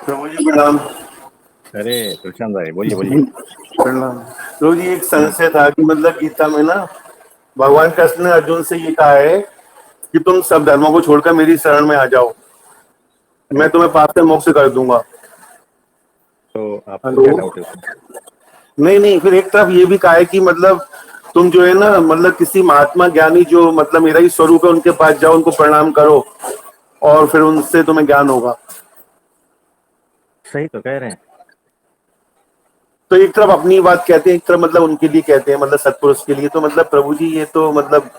प्रभु जी प्रणाम। अरे प्रशांत भाई, बोलिए बोलिए। प्रणाम। प्रभु जी, एक हम्म। संशय था कि मतलब गीता में ना भगवान कृष्ण ने अर्जुन से ये कहा है कि तुम सब धर्मों को छोड़कर मेरी शरण में आ जाओ, मैं राइट। तुम्हें पाप से मोक्ष कर दूंगा। तो आपको हेलो। क्या डाउट है उसमें? नहीं नहीं, फिर एक तरफ ये भी कहा है कि मतलब तुम जो है ना, मतलब किसी महात्मा ज्ञानी जो मतलब मेरा ही स्वरूप है उनके पास जाओ, उनको प्रणाम करो और फिर उनसे तुम्हें ज्ञान होगा। सही तो कह रहे हैं। तो एक तरफ अपनी बात कहते हैं, एक तरफ मतलब उनके लिए कहते हैं, मतलब सत्पुरुष के लिए। तो मतलब प्रभु जी ये तो मतलब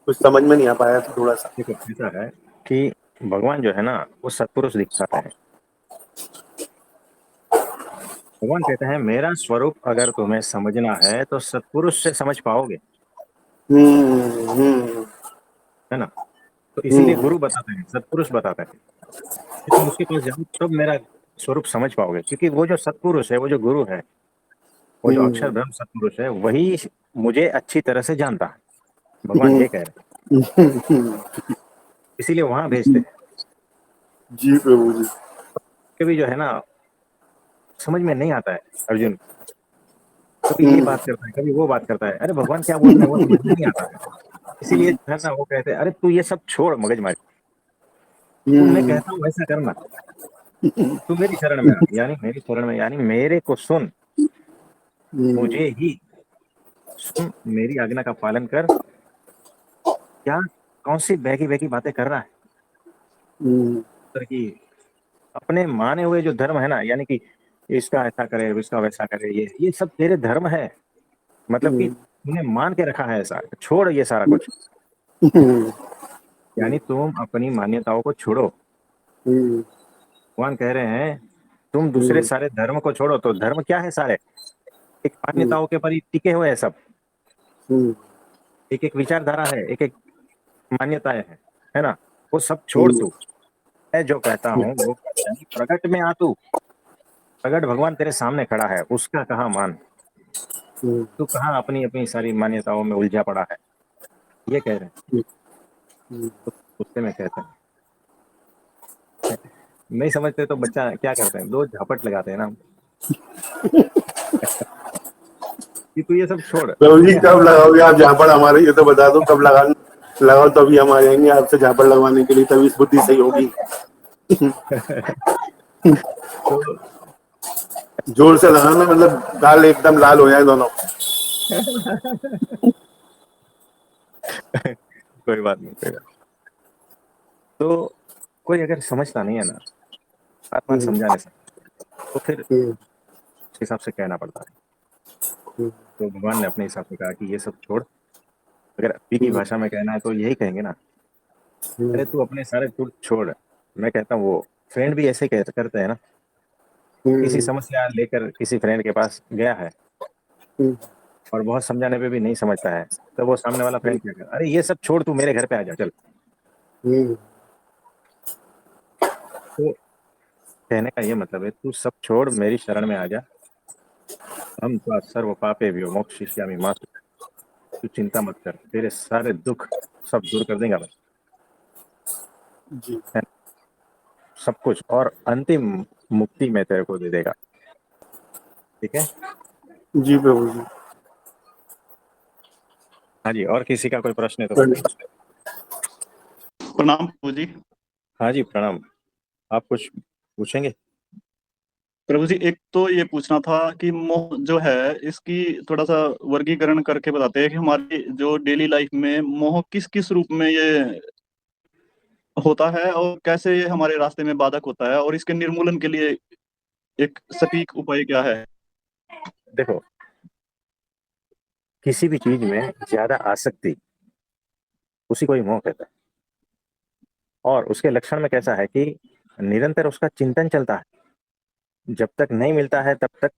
कुछ समझ में नहीं आ पाया था थोड़ा सा। देखो, ऐसा है कि भगवान जो है ना, वो सत्पुरुष दिखाते हैं। भगवान कहते हैं मेरा स्वरूप अगर तुम्हें समझना है तो सत्पुरुष से समझ पाओगे। हम्म। है ना? तो इसीलिए हम्म। गुरु बताते हैं, सत्पुरुष बताते हैं कि तुम उसके पास जाओ तब मेरा स्वरूप समझ पाओगे, क्योंकि वो जो सत्पुरुष है, वो जो गुरु है, वो जो अक्षर हम्म। ब्रह्म सत्पुरुष है, वही मुझे अच्छी तरह से जानता है। भगवान हम्म। ये कह रहे हैं, इसीलिए वहां भेजते हैं। जी प्रभु जी। कभी जो है ना, समझ में नहीं आता है अर्जुन। कभी ये हम्म। बात करता है, कभी वो बात करता है, अरे भगवान क्या बोल रहे हैं वो समझ में नहीं आता है। इसीलिए जो है ना, वो कहते हैं अरे तू ये सब छोड़ मगजमारी, तू मैं हम्म। कहता हूँ वैसा करना। तू मेरी शरण में आ, यानी मेरी शरण में, यानी मेरे को सुन, हम्म। मुझे ही सुन, मेरी आज्ञा का पालन कर। क्या, कौन सी बहकी बहकी बातें कर रहा है? हम्म। सर की अपने माने हुए जो धर्म है ना, यानी कि इसका ऐसा करे, इसका वैसा करे, ये सब तेरे धर्म है। मतलब कि तूने मान के रखा है ऐसा, छोड़ ये सारा कुछ। हम्म। यानी तुम अपनी मान्यताओं को छोड़ो। हम्म। भगवान कह रहे हैं तुम दूसरे हम्म। सारे धर्म को छोड़ो। तो धर्म क्या है? सारे एक मान्यताओं के पर ही टिके हुए हैं सब। हम्म। एक एक विचारधारा है, एक एक मान्यताएं हैं, है ना? वो सब छोड़ हम्म। तू। मैं जो कहता हूँ वो कर, यानी प्रगट में आ तू। प्रगट भगवान तेरे सामने खड़ा है, उसका कहाँ मान। हम्म। तू कहाँ अपनी अपनी सारी मान्यताओं में उलझा पड़ा है, ये कह रहे हैं। तो उससे मैं कहता हूँ, नहीं समझते तो बच्चा क्या करते हैं, दो झापट लगाते हैं ना, कि तू ये सब छोड़, प्रभु जी तुझे हम। कब लगाओगे आप झापड़ हमारे, ये तो बता दो कब लगा। लगाओ तभी हम आ जाएंगे आपसे झापड़ लगवाने के लिए, तभी बुद्धि सही होगी। तो जोर से लगाना, मतलब दाल एकदम लाल हो जाए दोनों। कोई बात नहीं, कोई बात। तो कोई अगर समझता नहीं है ना, बार बार हम्म। समझाने से, तो फिर उस हम्म। हिसाब से कहना पड़ता है। हम्म। तो भगवान ने अपने हिसाब से कहा कि ये सब छोड़। अगर अभी की हम्म। भाषा में कहना है तो यही कहेंगे ना, हम्म। अरे तू अपने सारे टूट छोड़। मैं कहता हूँ वो फ्रेंड भी ऐसे करते हैं ना। किसी हम्म। समस्या लेकर किसी फ्रेंड के पास गया है हम्म। और बहुत समझाने पे भी नहीं समझता है, तो वो सामने वाला फ्रेंड क्या कर, अरे ये सब छोड़, तू मेरे घर पे आ जा चल। हम्म। तो कहने का ये मतलब है, तू सब छोड़, मेरी शरण में आ जा। हम तो सर्व पापे भी मोक्षयिष्यामि मां। तू चिंता मत कर, तेरे सारे दुख सब दूर कर देगा मैं। जी। है ना? सब कुछ, और अंतिम मुक्ति में तेरे को दे देगा। ठीक है। जी प्रभु जी। हाँ जी, और किसी का कोई प्रश्न है तो बताइए। प्रणाम प्रभु जी। हाँ जी, प्रणाम। आप कुछ पूछेंगे? प्रभु जी, एक तो ये पूछना था कि मोह जो है, इसकी थोड़ा सा वर्गीकरण करके बताते हैं कि हमारी जो डेली लाइफ में मोह किस किस रूप में ये होता है और कैसे ये हमारे रास्ते में बाधक होता है, और इसके निर्मूलन के लिए एक सटीक उपाय क्या है। देखो, किसी भी चीज में ज्यादा आसक्ति, उसी को ही मोह कहता है। और उसके लक्षण में कैसा है कि निरंतर उसका चिंतन चलता है, जब तक नहीं मिलता है तब तक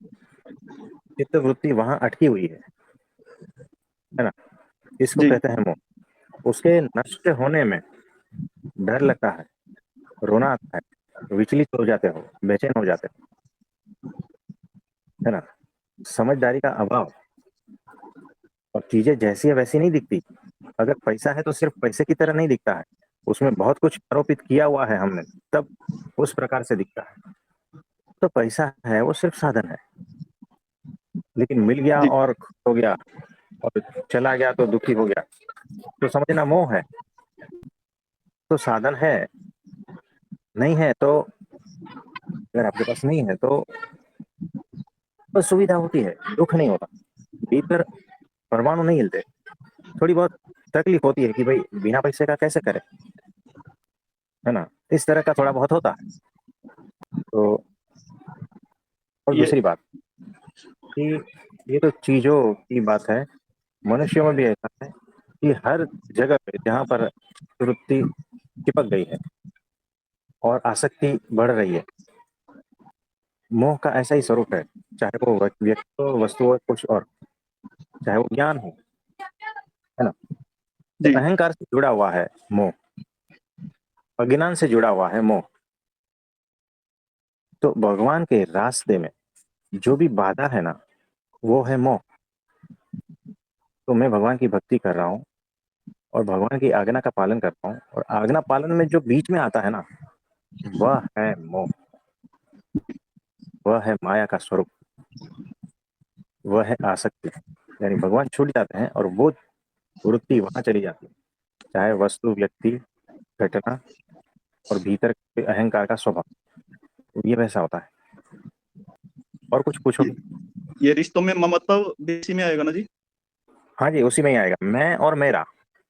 चित्त वृत्ति वहां अटकी हुई है ना? इसको जी कहते हैं मोह। उसके नष्ट होने में डर लगता है, रोना आता है, विचलित हो जाते हो, बेचैन हो जाते हो, है ना? समझदारी का अभाव, और चीजें जैसी है वैसी नहीं दिखती। अगर पैसा है तो सिर्फ पैसे की तरह नहीं दिखता है, उसमें बहुत कुछ आरोपित किया हुआ है हमने, तब उस प्रकार से दिखता है। तो पैसा है वो सिर्फ साधन है, लेकिन मिल गया जी और खुश हो गया और चला गया तो दुखी हो गया, तो समझना मोह है। तो साधन है, नहीं है तो, अगर आपके पास नहीं है तो बस सुविधा होती है, दुख नहीं होता। भीतर परमाणु नहीं हिलते। थोड़ी बहुत तकलीफ होती है कि भाई बिना पैसे का कैसे करें, है ना, इस तरह का थोड़ा बहुत होता है। तो और ये दूसरी बात कि ये तो चीजों की बात है, मनुष्यों में भी ऐसा है कि हर जगह पे जहाँ पर वृत्ति चिपक गई है और आसक्ति बढ़ रही है, मोह का ऐसा ही स्वरूप है। चाहे वो व्यक्ति हो, वस्तु हो, कुछ और, चाहे वो ज्ञान हो, है ना। तो जी अहंकार से जुड़ा हुआ है मोह, अज्ञान से जुड़ा हुआ है मोह। तो भगवान के रास्ते में जो भी बाधा है ना, वो है मोह। तो मैं भगवान की भक्ति कर रहा हूँ और भगवान की आज्ञा का पालन करता हूँ, और आज्ञा पालन में जो बीच में आता है ना, वह है मोह, वह है माया का स्वरूप, वह है आसक्ति। यानी भगवान छूट जाते हैं और वो वृत्ति वहां चली जाती है, चाहे वस्तु, व्यक्ति, घटना, और भीतर के अहंकार का स्वभाव, तो ये वैसा होता है। और कुछ पूछो। ये रिश्तों में ममत्व भी इसी में आएगा ना जी? हाँ जी, उसी में ही आएगा, मैं और मेरा,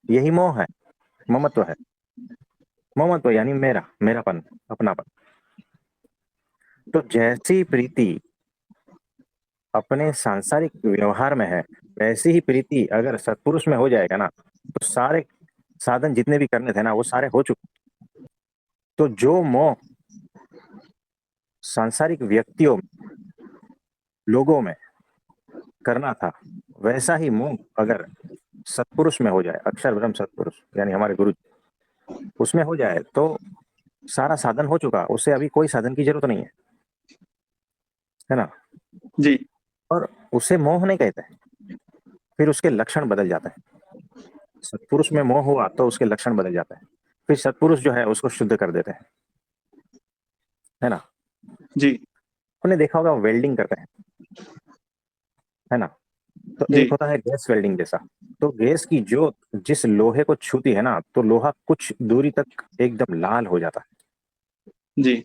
यही मोह है, ममत्व है। ममत्व यानी मेरा, मेरापन, अपनापन। तो जैसी प्रीति अपने सांसारिक व्यवहार में है, वैसी ही प्रीति अगर सत्पुरुष में हो जाएगा ना, तो सारे साधन जितने भी करने थे ना, वो सारे हो चुके। तो जो मोह सांसारिक व्यक्तियों, लोगों में करना था, वैसा ही मोह अगर सत्पुरुष में हो जाए, अक्षर ब्रह्म सत्पुरुष यानी हमारे गुरु जी, उसमें हो जाए, तो सारा साधन हो चुका, उससे अभी कोई साधन की जरूरत नहीं है ना। जी और उसे मोह नहीं कहते, फिर उसके लक्षण बदल जाते हैं। सत्पुरुष में मोह हुआ तो उसके लक्षण बदल जाते हैं, फिर सत्पुरुष जो है उसको शुद्ध कर देते हैं, है ना। जी आपने देखा होगा वेल्डिंग करते हैं, है ना। तो जी एक होता है गैस वेल्डिंग जैसा। तो गैस की जोत जिस लोहे को छूती है ना, तो लोहा कुछ दूरी तक एकदम लाल हो जाता है। जी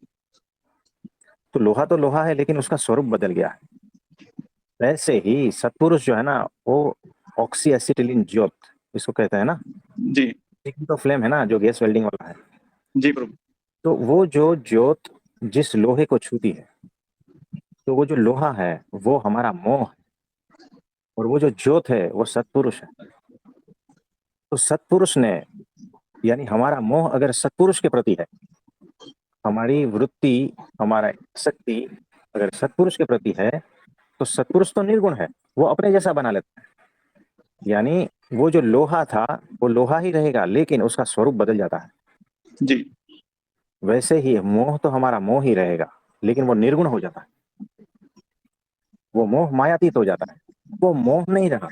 तो लोहा है, लेकिन उसका स्वरूप बदल गया है। वैसे ही सत्पुरुष जो है ना, वो ऑक्सी एसिटिलीन ज्योत इसको कहते हैं ना, जी एक ही तो फ्लेम है ना जो गैस वेल्डिंग वाला है। जी प्रभु तो वो जो ज्योत जिस लोहे को छूती है, तो वो जो लोहा है वो हमारा मोह है, और वो जो ज्योत है वो सत्पुरुष है। तो सत्पुरुष ने, यानी हमारा मोह अगर सत्पुरुष के प्रति है, हमारी वृत्ति, हमारा शक्ति अगर सत्पुरुष के प्रति है, तो सत्पुरुष तो निर्गुण है, वो अपने जैसा बना लेता है। यानी वो जो लोहा था वो लोहा ही रहेगा, लेकिन उसका स्वरूप बदल जाता है। जी वैसे ही मोह तो हमारा मोह ही रहेगा, लेकिन वो निर्गुण हो जाता है, वो मोह मायातीत हो जाता है, वो मोह नहीं रहा,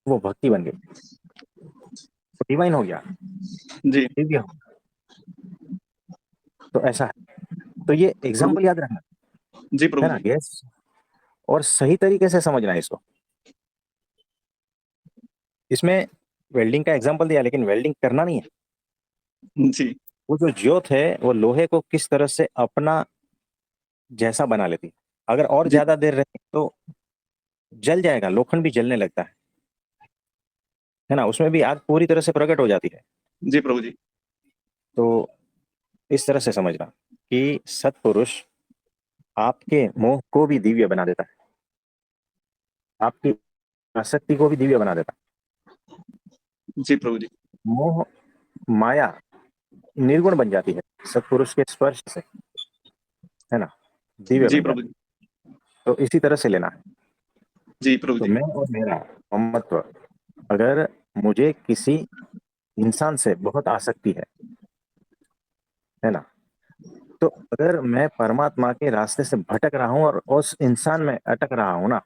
वो भक्ति बन गई, वो डिवाइन हो गया, जी दिव्य हो। तो ऐसा है। तो ये प्रभु एग्जाम्पल याद रखना, जी प्रभु है ना, जी गैस। और सही तरीके से समझना है इसको। इसमें वेल्डिंग का एग्जाम्पल दिया, लेकिन वेल्डिंग करना नहीं है। जी वो जो ज्योत है वो लोहे को किस तरह से अपना जैसा बना लेती है। अगर और जी ज्यादा देर रहे तो जल जाएगा, लोखंड भी जलने लगता है ना, उसमें भी आग पूरी तरह से प्रकट हो जाती है। जी प्रभु जी तो इस तरह से समझना कि सत्पुरुष आपके मोह को भी दिव्य बना देता है, आपकी आसक्ति को भी दिव्य बना देता जी प्रभु जी है। मोह माया निर्गुण बन जाती है सत्पुरुष के स्पर्श से, है ना, दिव्य जी बन प्रभु जाती जी है। तो इसी तरह से लेना है। जी प्रभु तो जी मैं और मेरा ममत्व, अगर मुझे किसी इंसान से बहुत आसक्ति है ना, तो अगर मैं परमात्मा के रास्ते से भटक रहा हूं और उस इंसान में अटक रहा हूं ना,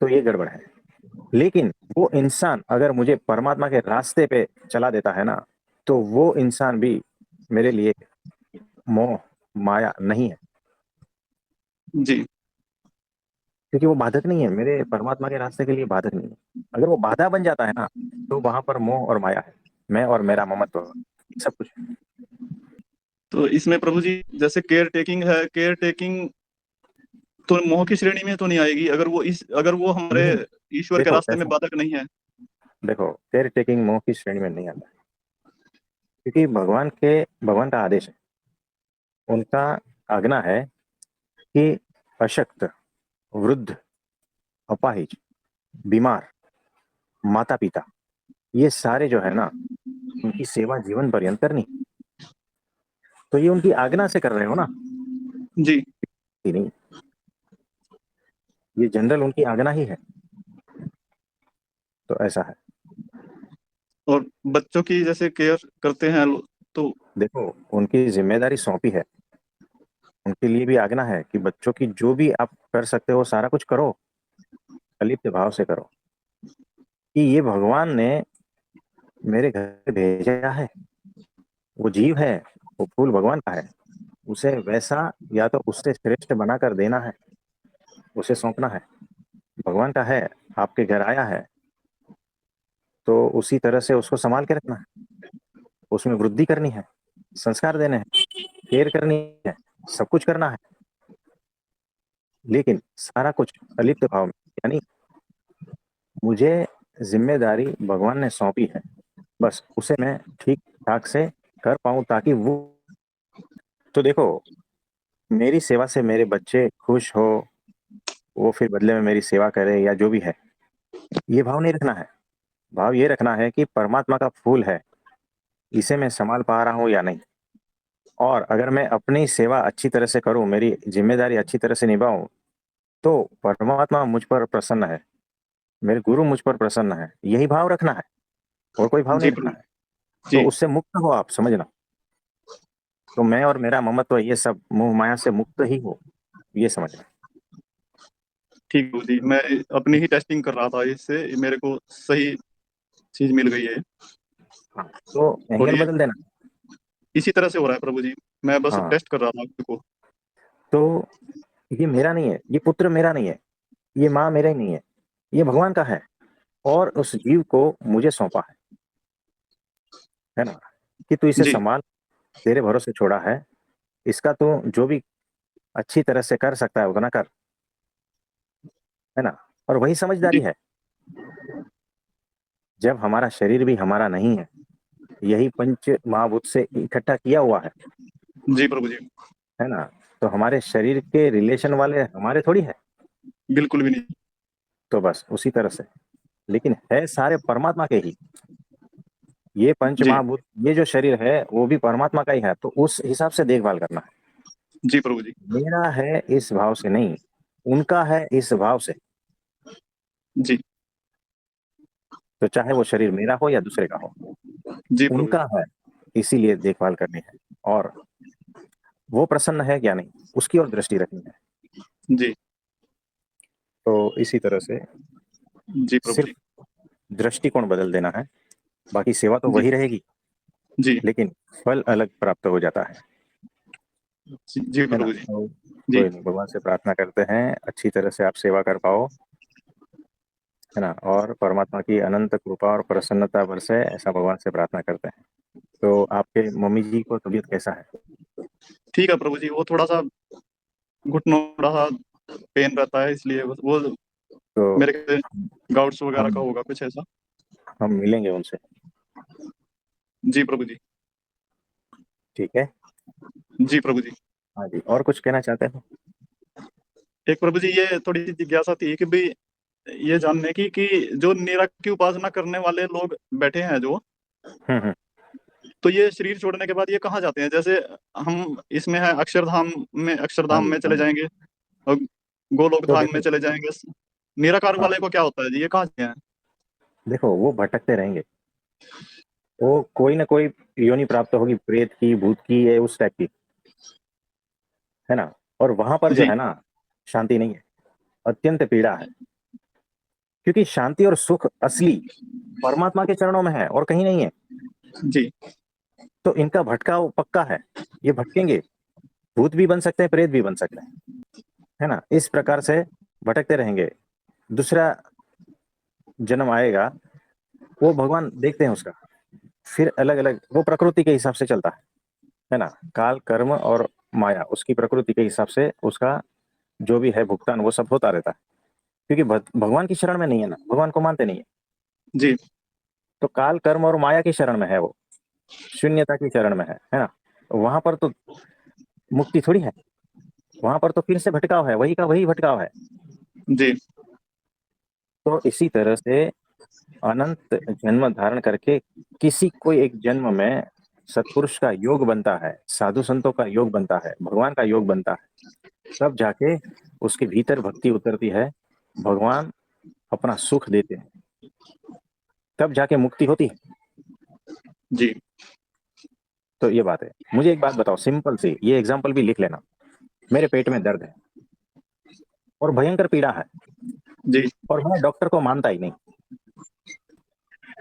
तो ये गड़बड़ है। लेकिन वो इंसान अगर मुझे परमात्मा के रास्ते पे चला देता है ना, तो वो इंसान भी मेरे लिए मोह माया नहीं है, जी। क्योंकि वो बाधक नहीं है, मेरे परमात्मा के रास्ते के लिए बाधक नहीं है। अगर वो बाधा बन जाता है ना, तो वहां पर मोह और माया है, मैं और मेरा ममत्व, सब कुछ। तो इसमें प्रभु जी जैसे केयर टेकिंग है, केयर टेकिंग तो मोह की श्रेणी में तो नहीं आएगी, अगर वो हमारे नहीं, ईश्वर के देखो रास्ते में कैसा, बाधक नहीं है। देखो केयर टेकिंग मोह की श्रेणी में नहीं आता, क्योंकि भगवान का आदेश है, उनका आज्ञा है कि अशक्त, वृद्ध, अपाहिज, बीमार, माता पिता, ये सारे जो है ना, उनकी सेवा जीवन पर्यंत करनी। तो ये उनकी आज्ञा से कर रहे हो ना, जी। कि नहीं, ये जनरल उनकी आज्ञा ही है। तो ऐसा है। और बच्चों की जैसे केयर करते हैं तो देखो उनकी जिम्मेदारी सौंपी है, उनके लिए भी आज्ञा है कि बच्चों की जो भी आप कर सकते हो सारा कुछ करो, अलिप्त भाव से करो, कि ये भगवान ने मेरे घर पे भेजा है, वो जीव है, वो फूल भगवान का है, उसे वैसा या तो उससे श्रेष्ठ बनाकर देना है, उसे सौंपना है। भगवान का है, आपके घर आया है, तो उसी तरह से उसको संभाल के रखना है, उसमें वृद्धि करनी है, संस्कार देने हैं, केयर करनी है, सब कुछ करना है, लेकिन सारा कुछ अलिप्त भाव में, यानी मुझे जिम्मेदारी भगवान ने सौंपी है, बस उसे मैं ठीक ठाक से कर पाऊं, ताकि वो, तो देखो मेरी सेवा से मेरे बच्चे खुश हो, वो फिर बदले में मेरी सेवा करे या जो भी है, ये भाव नहीं रखना है। भाव ये रखना है कि परमात्मा का फूल है, इसे मैं संभाल पा रहा हूं या नहीं, और अगर मैं अपनी सेवा अच्छी तरह से करूं, मेरी जिम्मेदारी अच्छी तरह से निभाऊं, तो परमात्मा मुझ पर प्रसन्न है, मेरे गुरु मुझ पर प्रसन्न है, यही भाव रखना है, और कोई भाव जी नहीं रखना प्रभु है। तो जी। उससे मुक्त हो आप, समझना। तो मैं और मेरा ममत्व, ये सब मोह माया से मुक्त ही हो, ये समझना। ठीक प्रभु जी, मैं अपनी ही टेस्टिंग कर रहा था, इससे मेरे को सही चीज मिल गई है। हाँ, तो और एंगल ये बदल देना। इसी तरह से हो रहा है प्रभु जी, मैं बस हाँ, टेस्ट कर रहा था खुद को। तो ये मेरा नहीं है, ये पुत्र मेरा नहीं है, ये माँ मेरा ही नहीं है, ये भगवान का है, और उस जीव को मुझे सौंपा है ना, कि तू इसे जी संभाल, तेरे भरोसे छोड़ा है, इसका तो जो भी अच्छी तरह से कर सकता है उतना कर, है ना। और वही समझदारी जी है। जब हमारा शरीर भी हमारा नहीं है, यही पंच महाभूत से इकट्ठा किया हुआ जी प्रभु जी। है ना, तो हमारे शरीर के रिलेशन वाले हमारे थोड़ी है। बिल्कुल भी नहीं। तो बस उसी तरह से, लेकिन है सारे परमात्मा के ही, ये पंच जी महाभूत, ये जो शरीर है वो भी परमात्मा का ही है, तो उस हिसाब से देखभाल करना है। जी प्रभु जी। मेरा है इस भाव से नहीं, उनका है इस भाव से। जी तो चाहे वो शरीर मेरा हो या दूसरे का हो, जी प्रभु उनका है, इसीलिए देखभाल करनी है, और वो प्रसन्न है या नहीं, उसकी ओर दृष्टि रखनी है। जी। जी तो इसी तरह से जी प्रभु सिर्फ जी। दृष्टिकोण बदल देना है, बाकी सेवा तो जी वही रहेगी, जी लेकिन फल अलग प्राप्त हो जाता जी है ना। प्रभु जी। तो जी कोई नहीं, भगवान से प्रार्थना करते हैं अच्छी तरह से आप सेवा कर पाओ, है ना, और परमात्मा की अनंत कृपा और प्रसन्नता बरसे, ऐसा भगवान से प्रार्थना करते हैं। तो आपके मम्मी जी को तबीयत कैसा है? ठीक है प्रभु जी, वो थोड़ा सा घुटनों में थोड़ा सा पेन रहता है, इसलिए वो तो मेरे ख्याल से गाउट्स वगैरह का हम होगा कुछ ऐसा। हम मिलेंगे उनसे। जी प्रभु जी। ठीक है। जी प्रभु जी। हाँ जी, और कुछ कहना चाहते हो? एक प्रभु जी, ये थोड़ी सी जिज्ञासा थी कि भी ये जानने की कि जो निरख की उपासना करने वाले लोग बैठे हैं जो, हम्म। तो ये शरीर छोड़ने के बाद ये कहाँ जाते हैं? जैसे हम इसमें है अक्षरधाम में, हाँ अक्षरधाम जी, में हाँ चले जी। जाएंगे और गोलोक तो धाम में देखो, चले जाएंगे। निराकार हाँ, वाले को क्या होता है जी, ये कहाँ से हैं? देखो वो भटकते रहेंगे, वो कोई ना कोई योनि प्राप्त होगी, प्रेत की, भूत की, या उस टाइप की, है ना। और वहां पर जो जी है ना, शांति नहीं है, अत्यंत पीड़ा है, क्योंकि शांति और सुख असली परमात्मा के चरणों में है और कहीं नहीं है। जी तो इनका भटकाव पक्का है, ये भटकेंगे, भूत भी बन सकते हैं, प्रेत भी बन सकते हैं, है ना। इस प्रकार से भटकते रहेंगे। दूसरा जन्म आएगा, वो भगवान देखते हैं उसका, फिर अलग अलग वो प्रकृति के हिसाब से चलता है ना। काल कर्म और माया उसकी प्रकृति के हिसाब से उसका जो भी है भुगतान वो सब होता रहता है, क्योंकि भगवान की शरण में नहीं है ना, भगवान को मानते नहीं है। जी तो काल कर्म और माया की शरण में है वो, शून्यता की शरण में है ना। वहां पर तो मुक्ति थोड़ी है, वहां पर तो फिर से भटकाव है, वही का वही भटकाव है। जी तो इसी तरह से अनंत जन्म धारण करके किसी कोई एक जन्म में सत्पुरुष का योग बनता है, साधु संतों का योग बनता है, भगवान का योग बनता है, तब जाके उसके भीतर भक्ति उतरती है, भगवान अपना सुख देते हैं, तब जाके मुक्ति होती है। जी तो ये बात है। मुझे एक बात बताओ सिंपल सी, ये एग्जांपल भी लिख लेना। मेरे पेट में दर्द है और भयंकर पीड़ा है, जी और मैं डॉक्टर को मानता ही नहीं।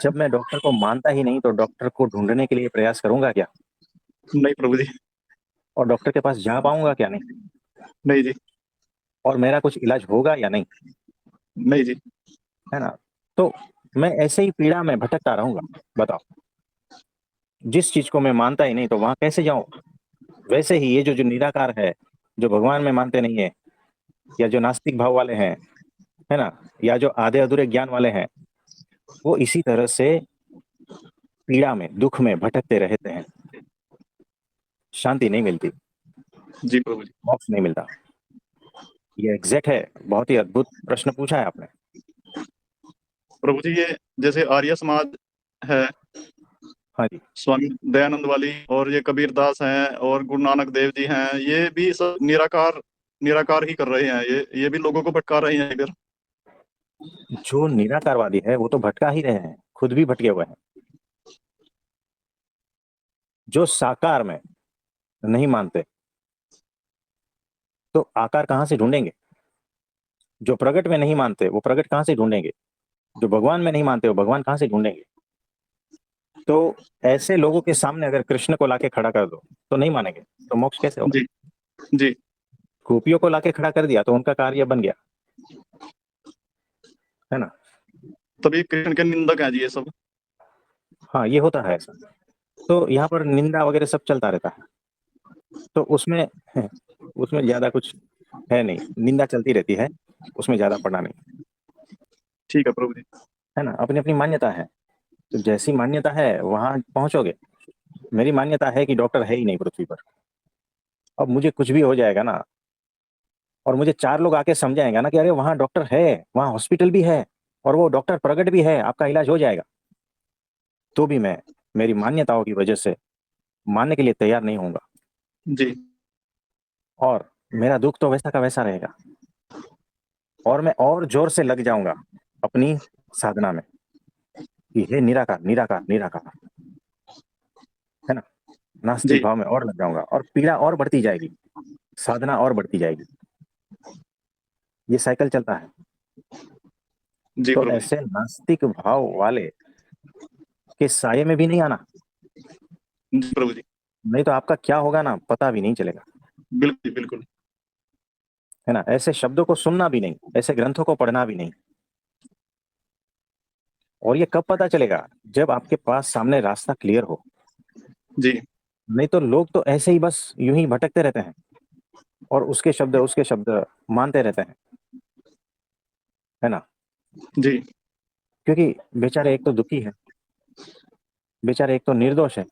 जब मैं डॉक्टर को मानता ही नहीं तो डॉक्टर को ढूंढने के लिए प्रयास करूंगा क्या, नहीं प्रभु जी। और डॉक्टर के पास जा पाऊंगा क्या, नहीं। नहीं जी। और मेरा कुछ इलाज होगा या नहीं, नहीं जी। है ना। तो मैं ऐसे ही पीड़ा में भटकता रहूंगा। बताओ, जिस चीज को मैं मानता ही नहीं तो वहां कैसे जाऊं। वैसे ही ये जो जो निराकार है, जो भगवान में मानते नहीं है, या जो नास्तिक भाव वाले हैं, है ना, या जो आधे अधूरे ज्ञान वाले हैं, वो इसी तरह से पीड़ा में दुख में भटकते रहते हैं, शांति नहीं मिलती, जी प्रभु जी। मोक्ष नहीं मिलता। ये एग्जैक्ट है, बहुत ही अद्भुत प्रश्न पूछा है आपने। प्रभु जी ये जैसे आर्य समाज है, हाँ जी। स्वामी दयानंद वाली, और ये कबीर दास हैं और गुरु नानक देव जी हैं, ये भी सब निराकार निराकार ही कर रहे हैं, ये भी लोगों को भटका रहे हैं इधर। जो निराकारवादी है वो तो भटका ही रहे हैं, खुद भी भटके हुए हैं। जो साकार में नहीं मानते तो आकार कहां से ढूंढेंगे। जो प्रगट में नहीं मानते वो प्रगट कहां से ढूंढेंगे। जो भगवान में नहीं मानते वो भगवान कहां से ढूंढेंगे। तो ऐसे लोगों के सामने अगर कृष्ण को लाके खड़ा कर दो तो नहीं मानेंगे, तो मोक्ष कैसे होगा। जी जी। गोपियों को लाके खड़ा कर दिया तो उनका कार्य बन गया, है ना। तभी कृष्ण के निंदक हैं जी ये सब। हाँ ये होता है ऐसा। तो यहाँ पर निंदा वगैरह सब चलता रहता है, तो उसमें उसमें ज्यादा कुछ है नहीं, निंदा चलती रहती है, उसमें ज्यादा पढ़ना नहीं, ठीक है प्रभु जी। है ना। अपनी अपनी मान्यता है, तो जैसी मान्यता है वहां पहुंचोगे। मेरी मान्यता है कि डॉक्टर है ही नहीं पृथ्वी पर। अब मुझे कुछ भी हो जाएगा ना, और मुझे चार लोग आके समझाएंगे ना कि अरे वहाँ डॉक्टर है, वहाँ हॉस्पिटल भी है, और वो डॉक्टर प्रगट भी है, आपका इलाज हो जाएगा, तो भी मैं मेरी मान्यताओं की वजह से मानने के लिए तैयार नहीं होऊंगा, जी और मेरा दुख तो वैसा का वैसा रहेगा, और मैं और जोर से लग जाऊंगा अपनी साधना में कि हे निराकार निराकार निराकार, है ना। नास्तिक जी भाव में और लग जाऊंगा, और पीड़ा और बढ़ती जाएगी, साधना और बढ़ती जाएगी, ये साइकिल चलता है। जी तो प्रभु जी। ऐसे नास्तिक भाव वाले के साये में भी नहीं आना, जी प्रभु जी। नहीं तो आपका क्या होगा ना पता भी नहीं चलेगा, बिल्कुल बिल्कुल। है ना। ऐसे शब्दों को सुनना भी नहीं, ऐसे ग्रंथों को पढ़ना भी नहीं। और ये कब पता चलेगा, जब आपके पास सामने रास्ता क्लियर हो। जी नहीं तो लोग तो ऐसे ही बस यूं ही भटकते रहते हैं, और उसके शब्द मानते रहते हैं, है ना। जी क्योंकि बेचारे एक तो दुखी है, बेचारे एक तो निर्दोष है,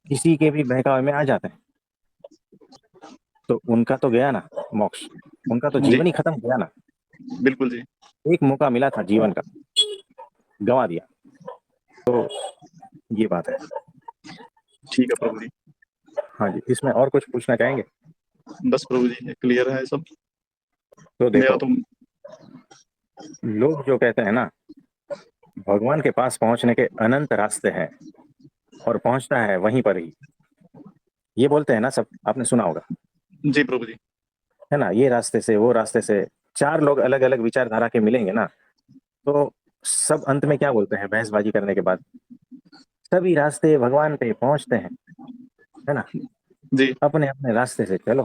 किसी के भी बहकावे में आ जाते हैं, तो उनका तो गया ना मोक्ष, उनका तो जी जीवन ही खत्म गया ना। बिल्कुल जी। एक मौका मिला था जीवन का, गंवा दिया। तो ये बात है। ठीक है प्रभु जी। हाँ जी, इसमें और कुछ पूछना चाहेंगे। बस प्रभु जी क्लियर है सब। तो मेरा देखो, तो लोग जो कहते हैं ना भगवान के पास पहुंचने के अनंत रास्ते हैं और पहुंचता है वहीं पर ही, ये बोलते हैं ना सब, आपने सुना होगा, जी प्रभु जी। है ना। ये रास्ते से वो रास्ते से चार लोग अलग अलग विचारधारा के मिलेंगे ना, तो सब अंत में क्या बोलते हैं बहसबाजी करने के बाद, सभी रास्ते भगवान पे पहुंचते हैं, है ना। जी अपने अपने रास्ते से चलो,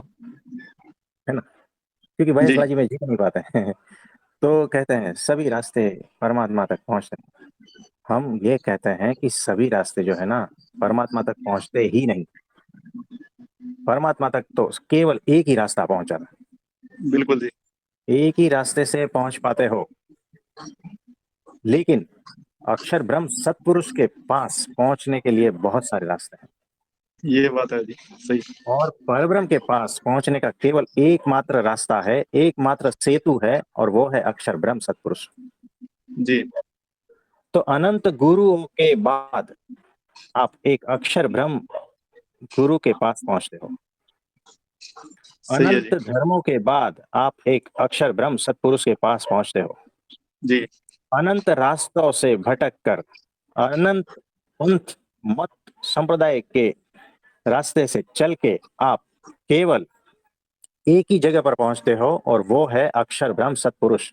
है ना, क्योंकि जी बहसबाजी में जीत नहीं पाते हैं। तो कहते हैं सभी रास्ते परमात्मा तक पहुंचते हैं। हम ये कहते हैं कि सभी रास्ते जो है ना परमात्मा तक पहुंचते ही नहीं। परमात्मा तक तो केवल एक ही रास्ता पहुंचाना, बिल्कुल जी। एक ही रास्ते से पहुंच पाते हो। लेकिन अक्षर ब्रह्म सत्पुरुष के पास पहुंचने के लिए बहुत सारे रास्ते हैं, ये बात है जी, सही। और परब्रह्म के पास पहुंचने का केवल एकमात्र रास्ता है, एकमात्र सेतु है, और वो है अक्षर ब्रह्म सत्पुरुष। जी तो अनंत गुरुओं के बाद आप एक अक्षर ब्रह्म गुरु के पास पहुंचते हो। सही है जी। अनंत धर्मों के बाद आप एक अक्षर ब्रह्म सत्पुरुष के पास पहुंचते हो। जी अनंत रास्तों से भटक कर, अनंत पंथ मत संप्रदाय के रास्ते से चल के आप केवल एक ही जगह पर पहुंचते हो, और वो है अक्षर ब्रह्म सत्पुरुष।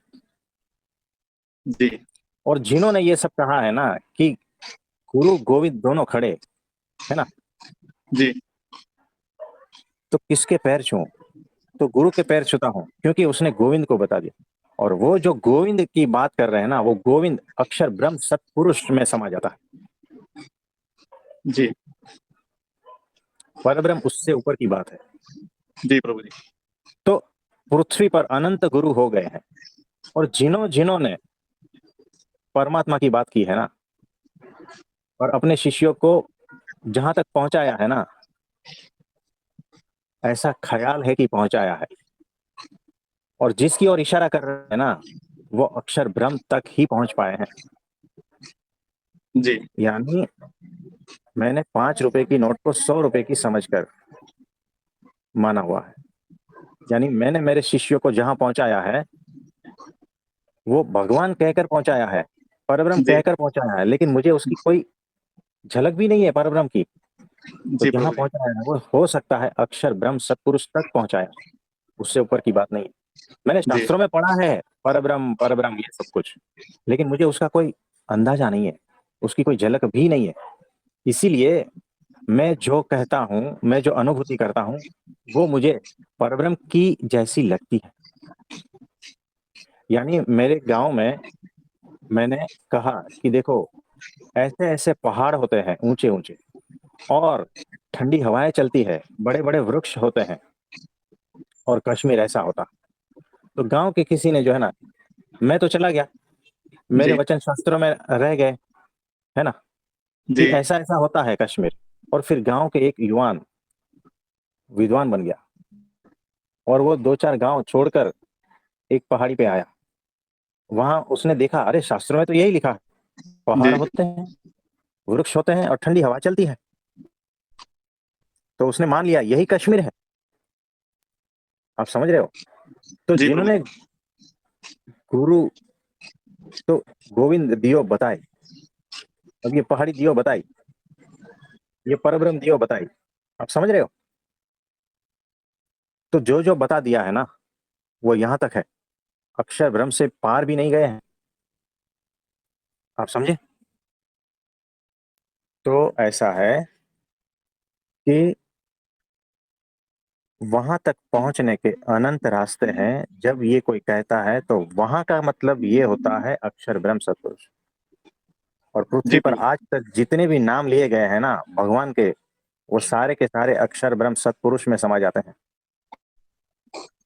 जी और जिन्होंने ये सब कहा है ना कि गुरु गोविंद दोनों खड़े, है ना, जी तो किसके पैर छूं? तो गुरु के पैर छूता हूं, क्योंकि उसने गोविंद को बता दिया। और वो जो गोविंद की बात कर रहे हैं ना, वो गोविंद अक्षर ब्रह्म सत्पुरुष में समा जाता है। जी परब्रह्म उससे ऊपर की बात है। जी प्रभु जी। तो पृथ्वी पर अनंत गुरु हो गए हैं, और जिन्होंने परमात्मा की बात की है ना, और अपने शिष्यों को जहां तक पहुंचाया है ना, ऐसा ख्याल है कि पहुंचाया है, और जिसकी ओर इशारा कर रहे हैं ना, वो अक्षर ब्रह्म तक ही पहुंच पाए हैं। जी यानी मैंने 5 रुपए की नोट को 100 रुपए की समझकर माना हुआ है। यानी मैंने मेरे शिष्यों को जहां पहुंचाया है, वो भगवान कहकर पहुंचाया है, परब्रह्म जी कहकर पहुंचाया है, लेकिन मुझे उसकी कोई झलक भी नहीं है परब्रह्म की। तो जी जहां प्रभु जी। पहुंचाया है वो हो सकता है अक्षर ब्रह्म सत्पुरुष तक पहुंचाया, उससे ऊपर की बात नहीं है। मैंने जी शास्त्रों में पढ़ा है परब्रह्म परब्रह्म ये सब कुछ, लेकिन मुझे उसका कोई अंदाजा नहीं है, उसकी कोई झलक भी नहीं है। इसीलिए मैं जो कहता हूँ, मैं जो अनुभूति करता हूँ, वो मुझे परब्रह्म की जैसी लगती है। यानी मेरे गांव में मैंने कहा कि देखो, ऐसे ऐसे पहाड़ होते हैं ऊंचे ऊंचे, और ठंडी हवाएं चलती है, बड़े बड़े वृक्ष होते हैं, और कश्मीर ऐसा होता। तो गांव के किसी ने जो है ना, मैं तो चला गया, मेरे जी वचन शास्त्रों में रह गए, है ना, कि जी ऐसा ऐसा होता है कश्मीर। और फिर गांव के एक युवान विद्वान बन गया, और वो 2-4 गांव छोड़कर एक पहाड़ी पे आया। वहां उसने देखा, अरे शास्त्रों में तो यही लिखा है, पहाड़ जी होते हैं, वृक्ष होते हैं, और ठंडी हवा चलती है। तो उसने मान लिया यही कश्मीर है। आप समझ रहे हो? तो जी प्रभु जिन्होंने जी। गुरु, तो गोविंद दियो बताए, अब ये पहाड़ी दियो बताई, ये परब्रह्म दियो बताई। आप समझ रहे हो? तो जो जो बता दिया है ना, वो यहां तक है, अक्षर ब्रह्म से पार भी नहीं गए हैं। आप समझे? तो ऐसा है कि वहां तक पहुंचने के अनंत रास्ते हैं। जब ये कोई कहता है तो वहां का मतलब ये होता है अक्षर ब्रह्म सत्पुरुष। और जी पृथ्वी पर प्रभु आज तक जितने भी नाम लिए गए हैं ना भगवान के, वो सारे के सारे अक्षर ब्रह्म सत्पुरुष में समा जाते हैं।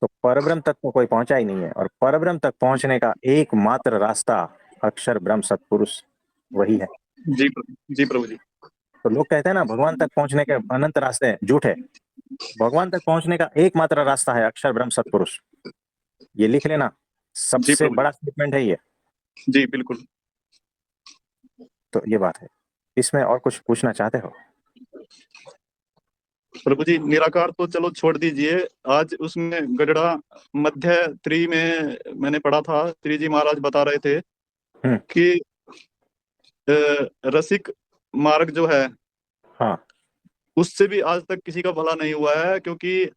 तो परब्रह्म तक तो कोई पहुंचा ही नहीं है, और परब्रह्म तक पहुंचने का एकमात्र रास्ता अक्षर ब्रह्म सत्पुरुष वही है। जी प्रभु जी। तो लोग कहते हैं ना भगवान तक पहुंचने के अनंत रास्ते हैं, झूठ है। भगवान तक पहुंचने का एकमात्र रास्ता है अक्षर ब्रह्म सत्पुरुष। ये लिख लेना, जी सबसे प्रभु जी। बड़ा स्टेटमेंट है ये। जी बिल्कुल। तो ये बात है। इसमें और कुछ पूछना चाहते हो? प्रभु जी, निराकार तो चलो छोड़ दीजिए। आज उसमें गडड़ा मध्य त्री में मैंने पढ़ा था, त्री जी महाराज बता रहे थे हम्म। कि रसिक मार्ग जो है हाँ उससे भी आज तक किसी का भला नहीं हुआ है, क्योंकि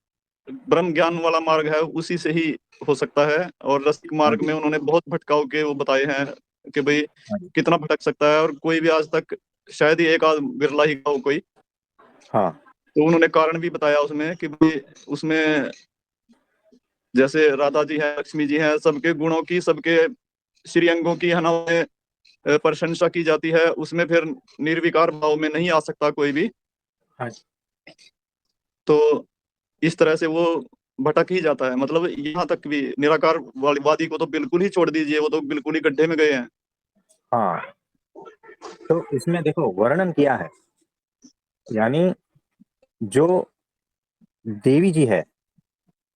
ब्रह्म ज्ञान वाला मार्ग है उसी से ही हो सकता है। और रसिक हाँ मार्ग जी, में उन्होंने बहुत भटकाव के वो बताए हैं कि भाई हाँ जी, कितना भटक सकता है, और कोई भी आज तक, शायद ही एक आध बिरला ही का हो कोई। हाँ तो उन्होंने कारण भी बताया उसमें कि भाई उसमें जैसे राधा जी है, लक्ष्मी जी है, सबके गुणों की, सबके श्रीअंगों की है ना उन्हें प्रशंसा की जाती है, उसमें फिर निर्विकार भाव में नहीं आ सकता कोई भी। हाँ, तो इस तरह से वो भटक ही जाता है। मतलब यहाँ तक भी निराकार वादी को तो बिल्कुल ही छोड़ दीजिए, वो तो बिल्कुल ही गड्ढे में गए हैं। हाँ। तो इसमें देखो वर्णन किया है, यानी जो देवी जी है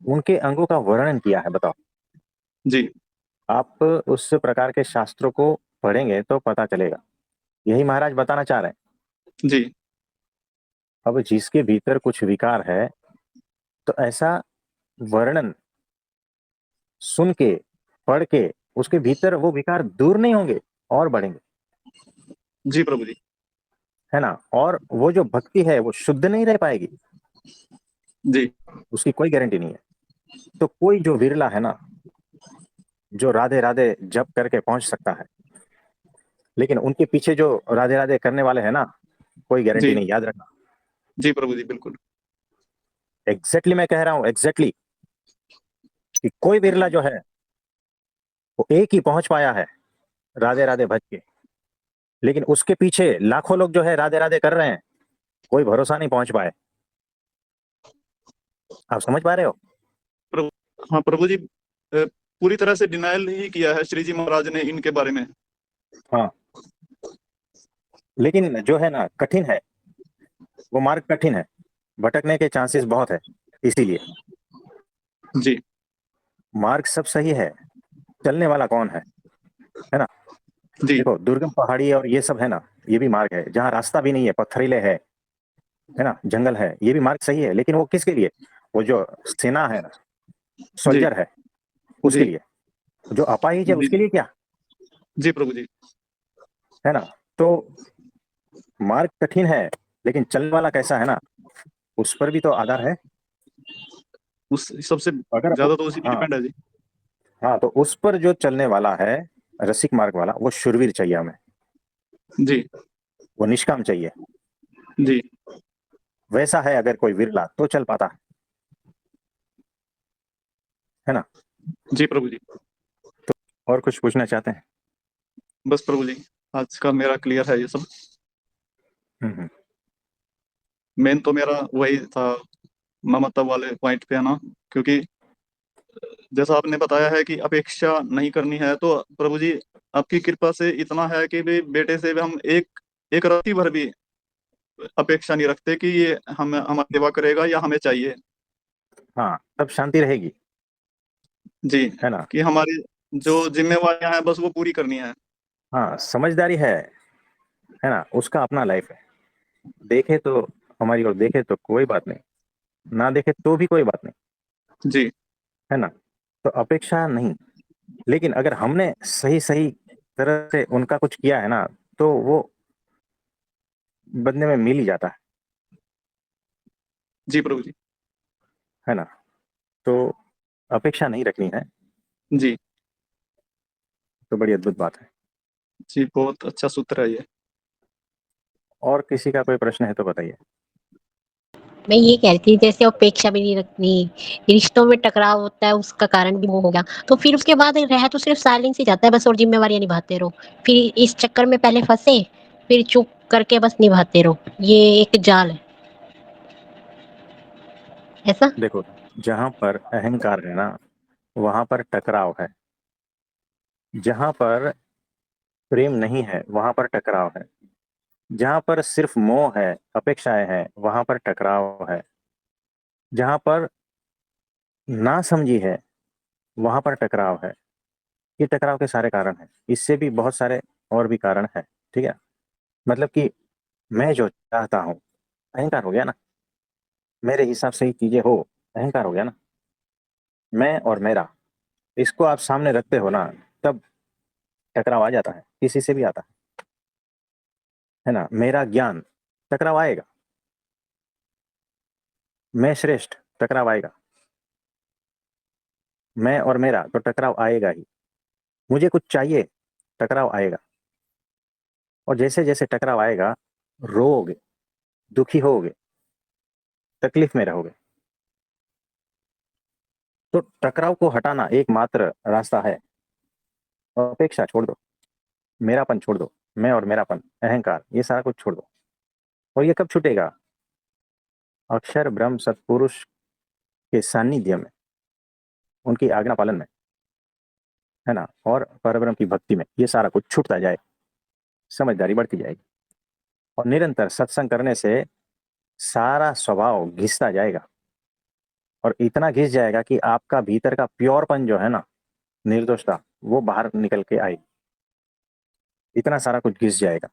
उनके अंगों का वर्णन किया है। बताओ, जी आप उस प्रकार के शास्त्रों को पढ़ेंगे तो पता चलेगा। यही महाराज बताना चाह रहे हैं। जी अब जिसके भीतर कुछ विकार है, तो ऐसा वर्णन सुन के, पढ़ के, उसके भीतर वो विकार दूर नहीं होंगे और बढ़ेंगे, जी प्रभु जी। है ना। और वो जो भक्ति है वो शुद्ध नहीं रह पाएगी, जी उसकी कोई गारंटी नहीं है। तो कोई जो विरला है ना, जो राधे राधे जप करके पहुंच सकता है, लेकिन उनके पीछे जो राधे राधे करने वाले हैं ना, कोई गारंटी जी नहीं, याद रखना। जी प्रभु जी बिल्कुल। एग्जैक्टली मैं कह रहा हूं, एग्जैक्टली, कि कोई बिरला जो है वो एक ही पहुंच पाया है राधे राधे भज के, लेकिन उसके पीछे लाखों लोग जो है राधे राधे कर रहे हैं, कोई भरोसा नहीं पहुंच पाए। आप समझ पा रहे हो? प्रभु, हाँ प्रभु जी, पूरी तरह से डिनायल ही किया है श्री जी महाराज ने इनके बारे में। हाँ, लेकिन जो है ना कठिन है, वो मार्ग कठिन है, भटकने के चांसेस बहुत है। इसीलिए जी मार्ग सब सही है, चलने वाला कौन है ना। जी देखो दुर्गम पहाड़ी और ये सब है ना, ये भी मार्ग है। जहाँ रास्ता भी नहीं है, पत्थरीले है ना, जंगल है, ये भी मार्ग सही है। लेकिन वो किसके लिए? वो जो सेना है ना, जी सोल्जर है, उसके जी लिए। जो अपाहिज है जी उसके लिए क्या, जी प्रभु जी। है ना। तो मार्ग कठिन है, लेकिन चलने वाला कैसा है ना, उस पर भी तो आधार है। उस सबसे अगर ज्यादा तो उसी पे हाँ, डिपेंड है जी। हाँ, तो उस पर जो चलने वाला है, रसिक मार्ग वाला, वो शूरवीर चाहिए हमें, जी वो निष्काम चाहिए। जी वैसा है अगर कोई विरला तो चल पाता है ना। जी प्रभु जी। और कुछ पूछना चाहते हैं? बस प्रभु जी, आज का मेरा क्लियर है ये सब। हम्म। मेन तो मेरा वही था, ममता वाले पॉइंट पे है ना। क्योंकि जैसा आपने बताया है कि अपेक्षा नहीं करनी है, तो प्रभु जी आपकी कृपा से इतना है कि भी बेटे से भी हम एक एक रात्रि भर भी अपेक्षा नहीं रखते कि ये हम हमारी सेवा करेगा या हमें चाहिए। हाँ, तब शांति रहेगी, जी, है ना। कि हमारी जो जिम्मेवारियां हैं बस वो पूरी करनी है। हाँ, समझदारी है ना, उसका अपना लाइफ है। देखे तो हमारी ओर देखे तो कोई बात नहीं, ना देखे तो भी कोई बात नहीं, जी है ना। तो अपेक्षा नहीं, लेकिन अगर हमने सही सही तरह से उनका कुछ किया है ना, तो वो बदले में मिल ही जाता जी प्रभु जी। है ना। तो अपेक्षा नहीं रखनी है, जी तो बड़ी अद्भुत बात है। जी, बहुत अच्छा सूत्र है ये। और किसी का कोई प्रश्न है तो बताइए। मैं ये कह रही थी जैसे अपेक्षा भी नहीं रखनी, रिश्तों में टकराव होता है उसका कारण भी वो हो गया, तो फिर उसके बाद रह तो सिर्फ साइलेंस ही जाता है बस, और जिम्मेवारियां निभाते रहो। फिर इस चक्कर में पहले फंसे, फिर चुप करके बस निभाते रहो, ये एक जाल है ऐसा। देखो, जहां पर अहंकार है ना, वहां पर टकराव है। जहां पर प्रेम नहीं है वहां पर टकराव है। जहां पर सिर्फ मोह है, अपेक्षाएं हैं, वहां पर टकराव है। जहां पर ना समझी है वहां पर टकराव है। ये टकराव के सारे कारण हैं, इससे भी बहुत सारे और भी कारण है। ठीक है, मतलब कि मैं जो चाहता हूँ, अहंकार हो गया ना। मेरे हिसाब से ही चीजें हो, अहंकार हो गया ना। मैं और मेरा, इसको आप सामने रखते हो ना, तब टकराव आ जाता है, किसी से भी आता है ना। मेरा ज्ञान, टकराव आएगा। मैं श्रेष्ठ, टकराव आएगा। मैं और मेरा, तो टकराव आएगा ही। मुझे कुछ चाहिए, टकराव आएगा। और जैसे जैसे टकराव आएगा, रोओगे, दुखी होगे, तकलीफ में रहोगे। तो टकराव को हटाना एकमात्र रास्ता है। अपेक्षा छोड़ दो, मेरापन छोड़ दो, मैं और मेरापन, अहंकार, ये सारा कुछ छोड़ दो। और ये कब छूटेगा? अक्षर ब्रह्म सत्पुरुष के सानिध्य में, उनकी आज्ञा पालन में, है ना, और परब्रह्म की भक्ति में ये सारा कुछ छूटता जाए, समझदारी बढ़ती जाएगी। और निरंतर सत्संग करने से सारा स्वभाव घिसता जाएगा, और इतना घिस जाएगा कि आपका भीतर का प्योरपन जो है ना, निर्दोषता, वो बाहर निकल के आएगी। इतना सारा कुछ घिस जाएगा।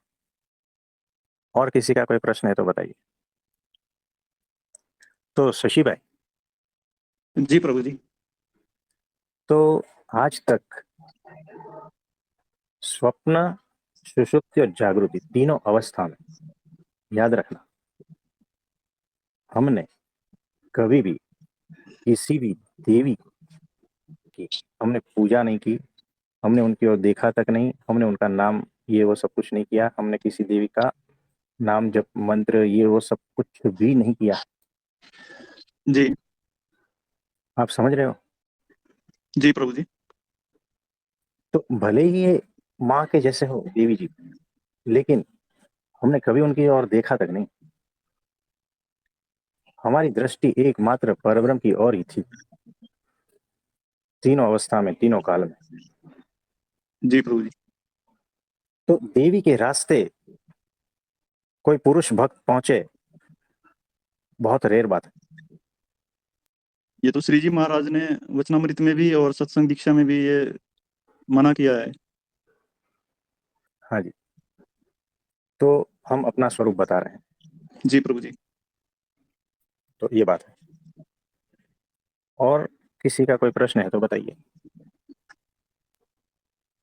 और किसी का कोई प्रश्न है तो बताइए। तो शशि भाई, जी प्रभु जी। तो आज तक स्वप्न, सुषुप्ति और जागृति तीनों अवस्था में, याद रखना, हमने कभी भी किसी भी देवी की हमने पूजा नहीं की, हमने उनकी ओर देखा तक नहीं, हमने उनका नाम ये वो सब कुछ नहीं किया, हमने किसी देवी का नाम जप मंत्र ये वो सब कुछ भी नहीं किया। जी आप समझ रहे हो? जी प्रभु जी। तो भले ही ये माँ के जैसे हो देवी जी, लेकिन हमने कभी उनकी ओर देखा तक नहीं। हमारी दृष्टि एकमात्र परब्रह्म की ओर ही थी, तीनों अवस्था में, तीनों काल में। जी प्रभु जी। तो देवी के रास्ते कोई पुरुष भक्त पहुंचे, बहुत रेयर बात है। ये तो श्री जी महाराज ने वचनामृत में भी और सत्संग दीक्षा में भी ये मना किया है। हाँ जी। तो हम अपना स्वरूप बता रहे हैं, जी प्रभु जी। तो ये बात है। और किसी का कोई प्रश्न है तो बताइए।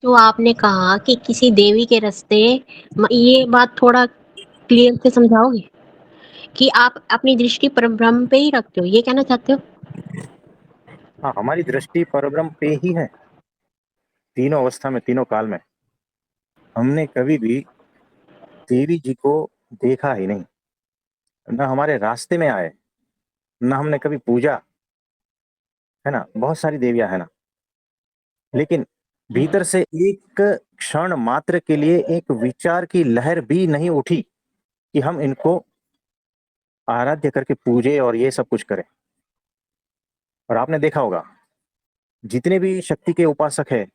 तो आपने कहा कि किसी देवी के रास्ते, ये बात थोड़ा क्लियर से समझाओगे कि आप अपनी दृष्टि परब्रह्म पे ही रखते हो, ये कहना चाहते हो? हाँ, हमारी दृष्टि परब्रह्म पे ही है, तीनों अवस्था में, तीनों काल में। हमने कभी भी देवी जी को देखा ही नहीं, न हमारे रास्ते में आए, न हमने कभी पूजा, है ना, बहुत सारी देवियां है ना, लेकिन भीतर से एक क्षण मात्र के लिए एक विचार की लहर भी नहीं उठी कि हम इनको आराध्य करके पूजे और ये सब कुछ करें। और आपने देखा होगा, जितने भी शक्ति के उपासक है,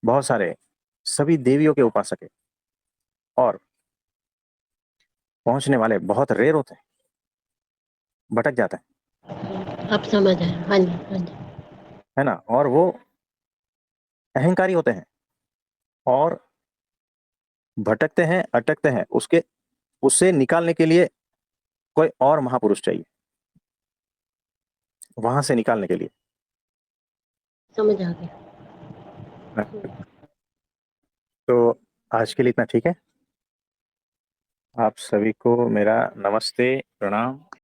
बहुत सारे, सभी देवियों के उपासक है, और पहुंचने वाले बहुत रेयर होते हैं, भटक जाते हैं, अब समझ आया। हाँ जी, हाँ जी। है ना, और वो अहंकारी होते हैं, और भटकते हैं, अटकते हैं, उसके उससे निकालने के लिए कोई और महापुरुष चाहिए, वहां से निकालने के लिए। समझ आ गया। तो आज के लिए इतना ठीक है। आप सभी को मेरा नमस्ते, प्रणाम।